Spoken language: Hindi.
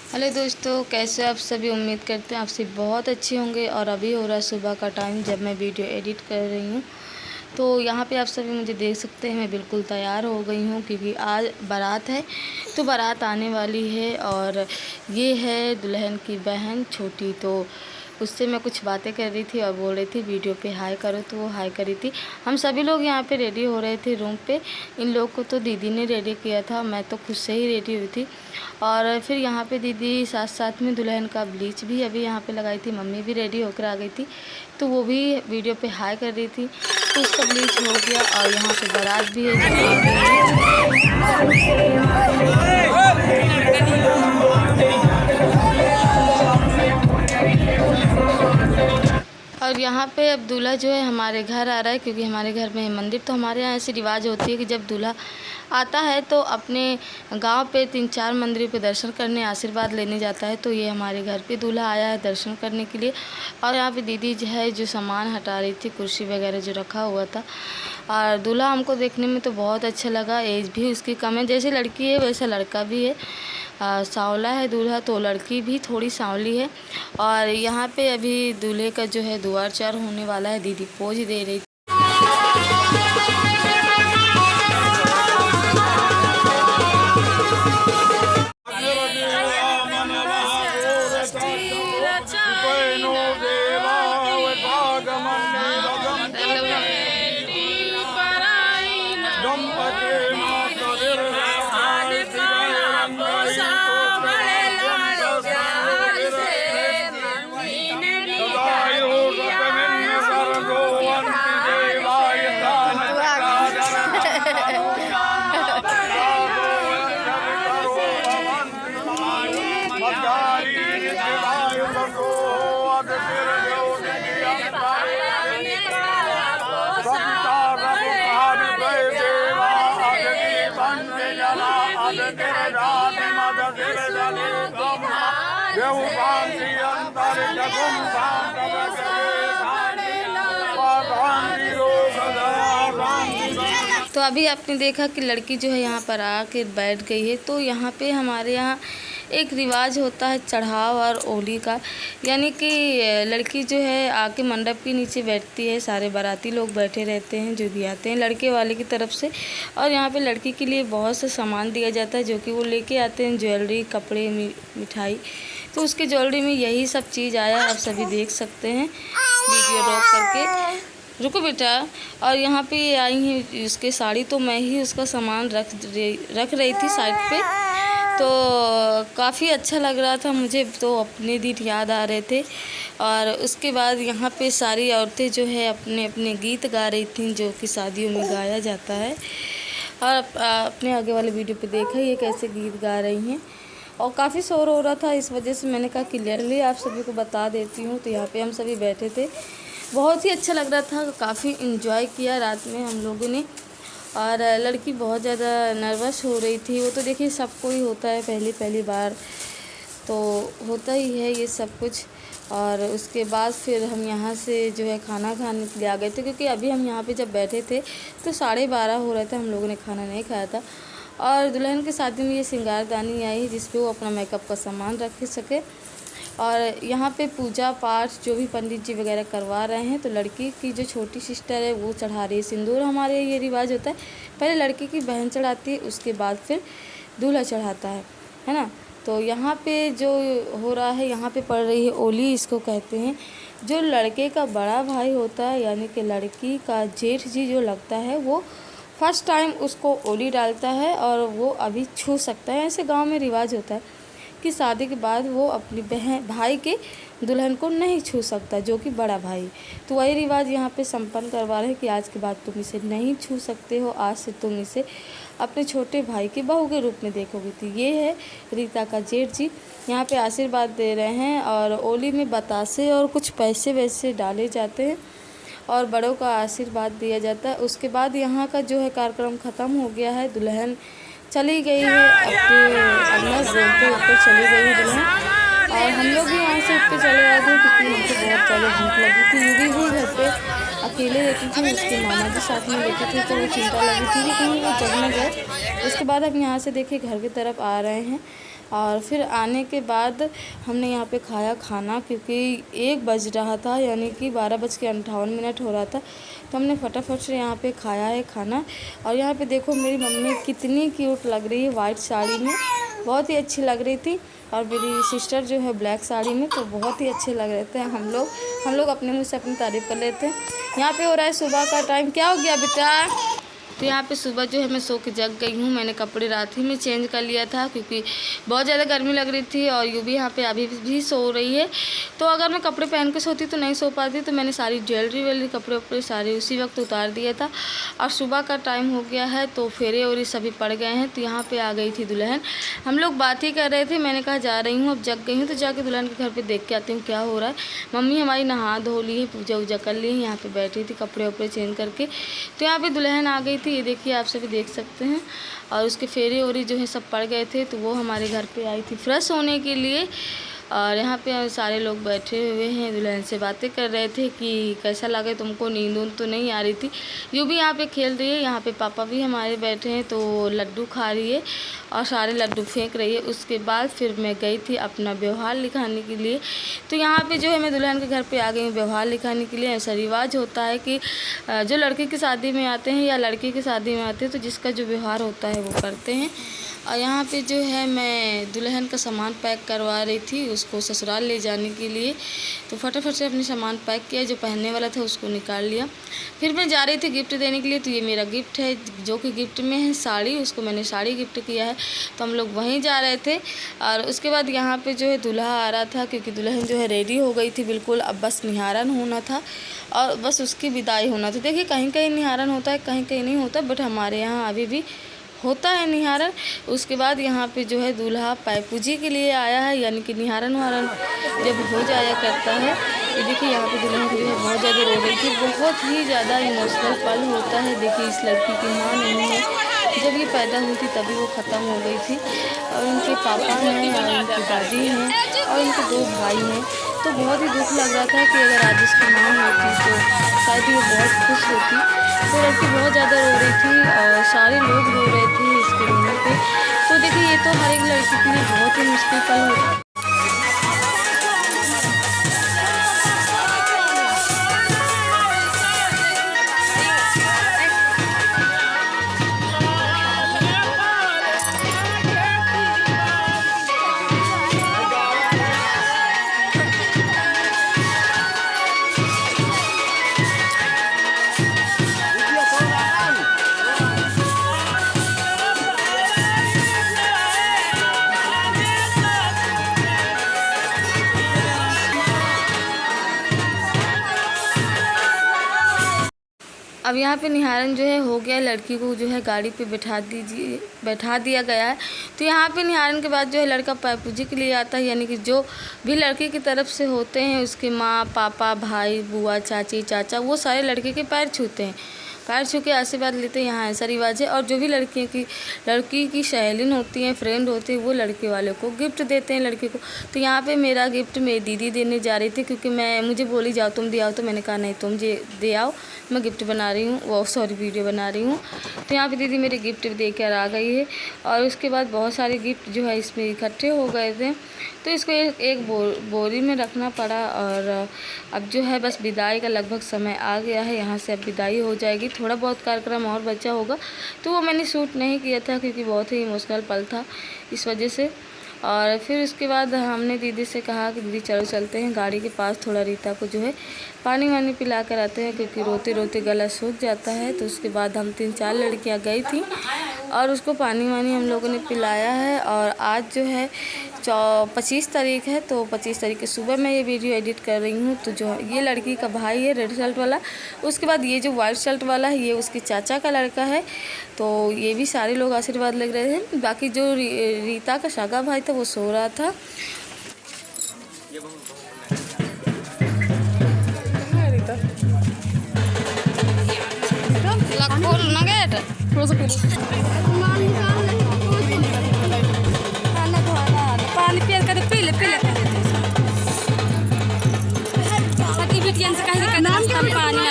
हेलो दोस्तों, कैसे आप सभी। उम्मीद करते हैं आप सभी बहुत अच्छे होंगे। और अभी हो रहा है सुबह का टाइम जब मैं वीडियो एडिट कर रही हूँ। तो यहाँ पे आप सभी मुझे देख सकते हैं, मैं बिल्कुल तैयार हो गई हूँ क्योंकि आज बारात है। तो बारात आने वाली है और ये है दुल्हन की बहन छोटी। तो उससे मैं कुछ बातें कर रही थी और बोल रही थी वीडियो पे हाय करो, तो वो हाय करी थी। हम सभी लोग यहाँ पे रेडी हो रहे थे रूम पे। इन लोग को तो दीदी ने रेडी किया था, मैं तो खुद से ही रेडी हुई थी। और फिर यहाँ पे दीदी साथ साथ में दुल्हन का ब्लीच भी अभी यहाँ पे लगाई थी। मम्मी भी रेडी होकर आ गई थी, तो वो भी वीडियो पे हाय कर रही थी। तो उसका ब्लीच हो गया और यहाँ पे बारात भी है जो आ गई है। और यहाँ पे अब दूल्हा जो है हमारे घर आ रहा है, क्योंकि हमारे घर में मंदिर। तो हमारे यहाँ ऐसी रिवाज होती है कि जब दूल्हा आता है तो अपने गांव पे 3-4 मंदिरों पे दर्शन करने, आशीर्वाद लेने जाता है। तो ये हमारे घर पे दूल्हा आया है दर्शन करने के लिए। और यहाँ पे दीदी जो है जो सामान हटा रही थी, कुर्सी वगैरह जो रखा हुआ था। और दूल्हा हमको देखने में तो बहुत अच्छा लगा। एज भी उसकी कम है, जैसे लड़की है वैसा लड़का भी है। सांवला है दूल्हा, तो लड़की भी थोड़ी सांवली है। और यहाँ पे अभी दूल्हे का जो है द्वार चार होने वाला है। दीदी पोज दे रही थी। तो अभी आपने देखा कि लड़की जो है यहाँ पर आके बैठ गई है। तो यहाँ पे हमारे यहाँ एक रिवाज होता है चढ़ाव और ओली का, यानी कि लड़की जो है आके मंडप के नीचे बैठती है। सारे बाराती लोग बैठे रहते हैं जो भी आते हैं लड़के वाले की तरफ से। और यहाँ पे लड़की के लिए बहुत सा सामान दिया जाता है जो कि वो लेके आते हैं, ज्वेलरी, कपड़े, मिठाई। तो उसके ज्वेलरी में यही सब चीज़ आया, आप सभी देख सकते हैं वीडियो रोक करके। रुको बेटा। और यहाँ पे आई है उसके साड़ी, तो मैं ही उसका सामान रख रही थी साइड पे। तो काफ़ी अच्छा लग रहा था मुझे, तो अपने दिन याद आ रहे थे। और उसके बाद यहाँ पे सारी औरतें जो है अपने अपने गीत गा रही थीं जो कि शादियों में गाया जाता है। और अपने आगे वाले वीडियो पे देखा ये कैसे गीत गा रही हैं। और काफ़ी शोर हो रहा था, इस वजह से मैंने कहा क्लियरली आप सभी को बता देती हूँ। तो यहाँ पे हम सभी बैठे थे, बहुत ही अच्छा लग रहा था। काफ़ी इन्जॉय किया रात में हम लोगों ने। और लड़की बहुत ज़्यादा नर्वस हो रही थी। वो तो देखिए सबको ही होता है, पहली बार तो होता ही है ये सब कुछ। और उसके बाद फिर हम यहाँ से जो है खाना खाने के लिए आ गए थे, क्योंकि अभी हम यहाँ पे जब बैठे थे तो 12:30 हो रहे थे, हम लोगों ने खाना नहीं खाया था। और दुल्हन की शादी में ये श्रृंगारदानी आई है जिस पे वो अपना मेकअप का सामान रख सके। और यहाँ पे पूजा पाठ जो भी पंडित जी वगैरह करवा रहे हैं। तो लड़की की जो छोटी सिस्टर है वो चढ़ा रही है सिंदूर। हमारे ये रिवाज होता है, पहले लड़की की बहन चढ़ाती है, उसके बाद फिर दूल्हा चढ़ाता है ना। तो यहाँ पे जो हो रहा है, यहाँ पे पड़ रही है ओली, इसको कहते हैं। जो लड़के का बड़ा भाई होता है, यानी कि लड़की का जेठ जी जो लगता है, वो फर्स्ट टाइम उसको ओली डालता है और वो अभी छू सकता है। ऐसे गांव में रिवाज होता है कि शादी के बाद वो अपनी बहन भाई के दुल्हन को नहीं छू सकता, जो कि बड़ा भाई। तो वही रिवाज यहाँ पे संपन्न करवा रहे हैं कि आज के बाद तुम इसे नहीं छू सकते हो, आज से तुम इसे अपने छोटे भाई की बहू के रूप में देखोगे। तो ये है रीता का जेठ जी, यहाँ पे आशीर्वाद दे रहे हैं। और ओली में बतासे और कुछ पैसे वैसे डाले जाते हैं और बड़ों का आशीर्वाद दिया जाता है। उसके बाद यहाँ का जो है कार्यक्रम ख़त्म हो गया है। दुल्हन चली गई है अपने अपना रूम पे ऊपर चली गई है दुल्हन। और हम लोग भी यहाँ से उठ के चले आए थे क्योंकि हमको बहुत ज़्यादा भूख लगी थी। यूवी भी घर पे अकेले रहती थी, उसके मामा जी साथ में रहती थी, तो वो चिंता लगी थी कि कहीं वो जग न गए। उसके बाद हम यहाँ से देखिए घर की तरफ आ रहे हैं। और फिर आने के बाद हमने यहाँ पे खाया खाना, क्योंकि 1 बज रहा था, यानी कि 12:58 हो रहा था। तो हमने फटाफट से यहाँ पे खाया है खाना। और यहाँ पे देखो मेरी मम्मी कितनी क्यूट लग रही है वाइट साड़ी में, बहुत ही अच्छी लग रही थी। और मेरी सिस्टर जो है ब्लैक साड़ी में, तो बहुत ही अच्छे लग रहे थे। हम लोग अपने मुँह से अपनी तारीफ़ कर लेते हैं। यहाँ पे हो रहा है सुबह का टाइम। क्या हो गया बेटा? तो यहाँ पे सुबह जो है मैं सो के जग गई हूँ। मैंने कपड़े रात ही में चेंज कर लिया था, क्योंकि बहुत ज़्यादा गर्मी लग रही थी। और यूँ भी यहाँ पे अभी भी सो रही है, तो अगर मैं कपड़े पहन के सोती तो नहीं सो पाती। तो मैंने सारी ज्वेलरी कपड़े वपड़े सारे उसी वक्त उतार दिया था। और सुबह का टाइम हो गया है, तो फेरे और सभी पड़ गए हैं। तो यहाँ पर आ गई थी दुल्हन। हम लोग बात ही कर रहे थे, मैंने कहा जा रही हूँ, अब जग गई हूँ तो जाके दुल्हन के घर पर देख के आती हूँ क्या हो रहा है। मम्मी हमारी नहा धो ली है, पूजा वूजा कर ली है, यहाँ पर बैठी थी कपड़े वपड़े चेंज करके। तो यहाँ पर दुल्हन आ गई थी, ये देखिए आप सभी देख सकते हैं। और उसके फेरे ओरे जो है सब पड़ गए थे, तो वो हमारे घर पे आई थी फ्रेश होने के लिए। और यहाँ पे सारे लोग बैठे हुए हैं, दुल्हन से बातें कर रहे थे कि कैसा लगे तुमको, नींद तो नहीं आ रही थी। यूँ भी यहाँ पे खेल रही है। यहाँ पे पापा भी हमारे बैठे हैं, तो लड्डू खा रही है और सारे लड्डू फेंक रही है। उसके बाद फिर मैं गई थी अपना व्यवहार लिखाने के लिए। तो यहाँ पे जो है मैं दुल्हन के घर पे आ गई हूँ व्यवहार लिखाने के लिए। ऐसा रिवाज होता है कि जो लड़के की शादी में आते हैं या लड़की की शादी में आते हैं, तो जिसका जो व्यवहार होता है वो करते हैं। और यहाँ पे जो है मैं दुल्हन का सामान पैक करवा रही थी उसको ससुराल ले जाने के लिए। तो फटाफट से अपने सामान पैक किया, जो पहनने वाला था उसको निकाल लिया। फिर मैं जा रही थी गिफ्ट देने के लिए। तो ये मेरा गिफ्ट है, जो कि गिफ्ट में है साड़ी, उसको मैंने साड़ी गिफ्ट किया है। तो हम लोग वहीं जा रहे थे। और उसके बाद यहाँ पे जो है दूल्हा आ रहा था, क्योंकि दुल्हन जो है रेडी हो गई थी बिल्कुल। अब बस निहारन होना था और बस उसकी विदाई होना था। देखिए कहीं कहीं निहारन होता है, कहीं कहीं नहीं होता, बट हमारे यहाँ अभी भी होता है निहारन। उसके बाद यहाँ पे जो है दूल्हा पैपूजी के लिए आया है, यानी कि निहारन वारन जब हो जाया करता है। ये देखिए यहाँ पे दुल्हन जो है बहुत ज़्यादा रो रही थी, बहुत ही ज़्यादा इमोशनल पल होता है। देखिए इस लड़की की माँ नहीं है, जब ये पैदा हुई थी तभी वो ख़त्म हो गई थी। और उनके पापा हैं और उनकी दादी हैं और उनके 2 भाई हैं। तो बहुत ही दुख लग रहा था कि अगर आज इसकी माँ होती तो शायद ये बहुत खुश होती। तो लड़की बहुत ज़्यादा रो रही थी और सारे लोग रो रहे थे इसके रोने पे। तो देखिए ये तो हर एक लड़की के लिए बहुत ही मुश्किल पल होता है। अब यहाँ पे निहारन जो है हो गया, लड़की को जो है गाड़ी पे बैठा दिया गया है। तो यहाँ पे निहारन के बाद जो है लड़का पैपूजी के लिए आता है, यानी कि जो भी लड़की की तरफ से होते हैं उसके माँ पापा भाई बुआ चाची चाचा, वो सारे लड़के के पैर छूते हैं, पैर छू के आशीर्वाद लेते हैं। यहाँ ऐसा रिवाज है। और जो भी लड़की की सहेलिन होती हैं, फ्रेंड होती है, वो लड़के वाले को गिफ्ट देते हैं लड़के को। तो यहाँ पे मेरा गिफ्ट मेरी दीदी देने जा रही थी, क्योंकि मुझे बोली जाओ तुम दे आओ, तो मैंने कहा नहीं तुम दे आओ, मैं गिफ्ट बना रही हूँ, वीडियो बना रही हूँ। तो यहाँ पे दीदी मेरे गिफ्ट दे कर आ गई है। और उसके बाद बहुत सारे गिफ्ट जो है इसमें इकट्ठे हो गए थे, तो इसको एक बोरी में रखना पड़ा। और अब जो है बस विदाई का लगभग समय आ गया है, यहाँ से अब विदाई हो जाएगी। थोड़ा बहुत कार्यक्रम और बचा होगा, तो वो मैंने शूट नहीं किया था क्योंकि बहुत ही इमोशनल पल था इस वजह से। और फिर उसके बाद हमने दीदी से कहा कि दीदी चलो चलते हैं गाड़ी के पास, थोड़ा रीता को जो है पानी वानी पिला कर आते हैं, क्योंकि रोते रोते गला सूख जाता है। तो उसके बाद हम 3-4 लड़कियां गई थी और उसको पानी वानी हम लोगों ने पिलाया है। और आज जो है 25 तारीख है, तो 25 तारीख की सुबह मैं ये वीडियो एडिट कर रही हूँ। तो जो ये लड़की का भाई है रेड शर्ट वाला, उसके बाद ये जो वाइट शर्ट वाला है ये उसके चाचा का लड़का है। तो ये भी सारे लोग आशीर्वाद लग रहे थे। बाकी जो रीता का सगा भाई था वो सो रहा था। पानी पिया कर पीले सर्टिफिकेट से कहीं नाम पानी